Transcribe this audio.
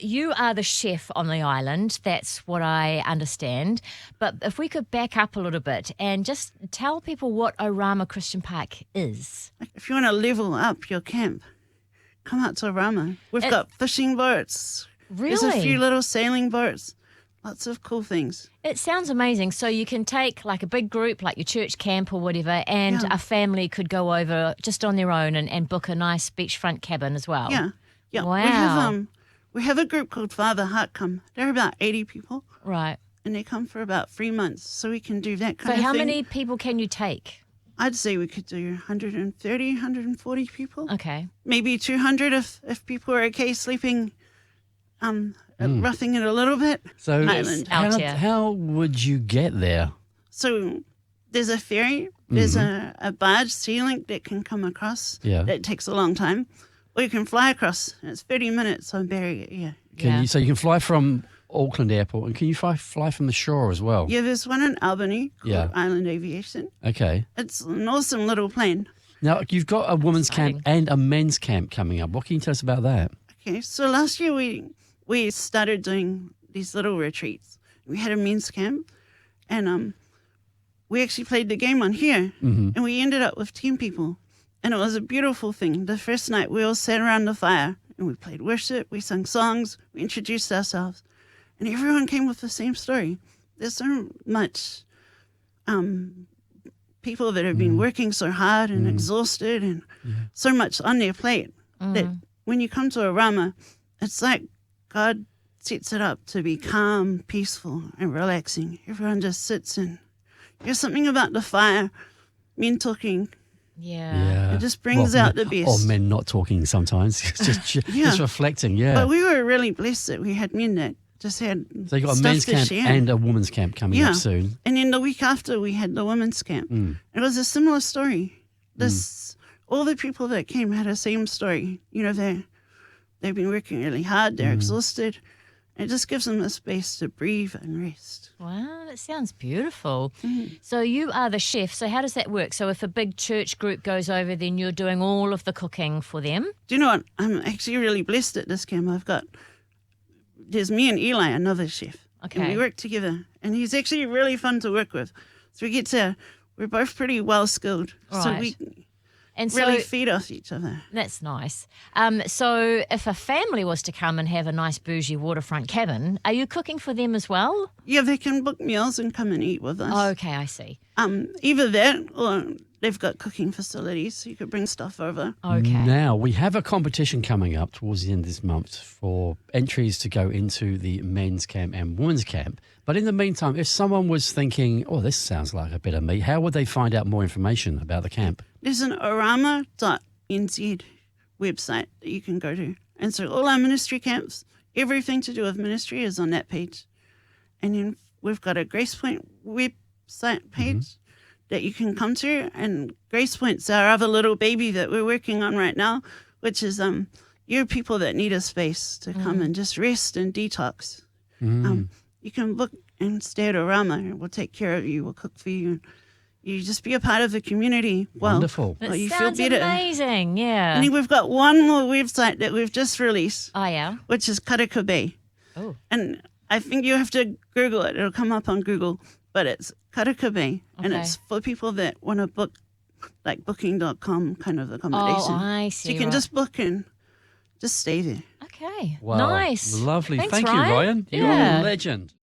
you are the chef on the island. That's what I understand. But if we could back up a little bit and just tell people what Orama Christian Park is. If you want to level up your camp, come out to Orama. We've got fishing boats. Really? There's a few little sailing boats. Lots of cool things. It sounds amazing. So you can take like a big group, like your church camp or whatever, and a family could go over just on their own and book a nice beachfront cabin as well. Yeah. Wow. We have a group called Father Heart come. They're about 80 people. Right. And they come for about 3 months. So we can do that kind of So thing. how many people can you take? I'd say we could do 130, 140 people. Okay. Maybe 200 if people are okay sleeping, roughing it a little bit. So Island. how would you get there? So there's a ferry, there's a barge, sea link that can come across. Yeah. That takes a long time. Or you can fly across. It's 30 minutes on Berry. So you can fly from Auckland Airport, and can you fly from the shore as well? Yeah, there's one in Albany called Island Aviation. Okay. It's an awesome little plane. Now, you've got a women's camp and a men's camp coming up. What can you tell us about that? Okay, so last year we started doing these little retreats. We had a men's camp, and we actually played the game on here, and we ended up with 10 people. And it was a beautiful thing. The first night we all sat around the fire, and we played worship, we sang songs, we introduced ourselves. And everyone came with the same story. There's so much people that have been working so hard and exhausted and so much on their plate that when you come to Orama, it's like God sets it up to be calm, peaceful, and relaxing. Everyone just sits and there's something about the fire, men talking. Yeah. It just brings out the best. Or men not talking sometimes, just reflecting, But we were really blessed that we had men that just had So you got a stuff men's to camp share. and a women's camp coming up soon. And then the week after, we had the women's camp. It was a similar story. All the people that came had the same story. You know, they've been working really hard. They're exhausted. It just gives them the space to breathe and rest. Wow, that sounds beautiful. So you are the chef. So how does that work? So if a big church group goes over, then you're doing all of the cooking for them? Do you know what? I'm actually really blessed at this camp. There's me and Eli, another chef. Okay. And we work together. And he's actually really fun to work with. So we're both pretty well skilled. Right. So we And really so feed off each other. that's nice. So if a family was to come and have a nice bougie waterfront cabin, are you cooking for them as well? Yeah, they can book meals and come and eat with us. Oh, okay, I see. Either that or they've got cooking facilities, so you could bring stuff over. Okay. Now, we have a competition coming up towards the end of this month for entries to go into the men's camp and women's camp. But in the meantime, if someone was thinking, oh, this sounds like a bit of me, how would they find out more information about the camp? There's an orama.nz website that you can go to. And so all our ministry camps, everything to do with ministry is on that page. And then we've got a Grace Point website page that you can come to. And Grace Point's our other little baby that we're working on right now, which is you're people that need a space to come and just rest and detox. You can book and stay at Orama, and we'll take care of you. We'll cook for you. You just be a part of the community. Well, Wonderful. That you sounds feel better. amazing, yeah. And then we've got one more website that we've just released, Oh, yeah? which is Karaka Bay. Oh, And I think you have to Google it. It'll come up on Google. But it's Karaka Bay. And Okay. it's for people that want to book, like booking.com kind of accommodation. I So see. you can right. just book and just stay there. Okay, Wow. nice. Lovely. Thanks, Thank you, Ryan. Ryan. You're Yeah. a legend.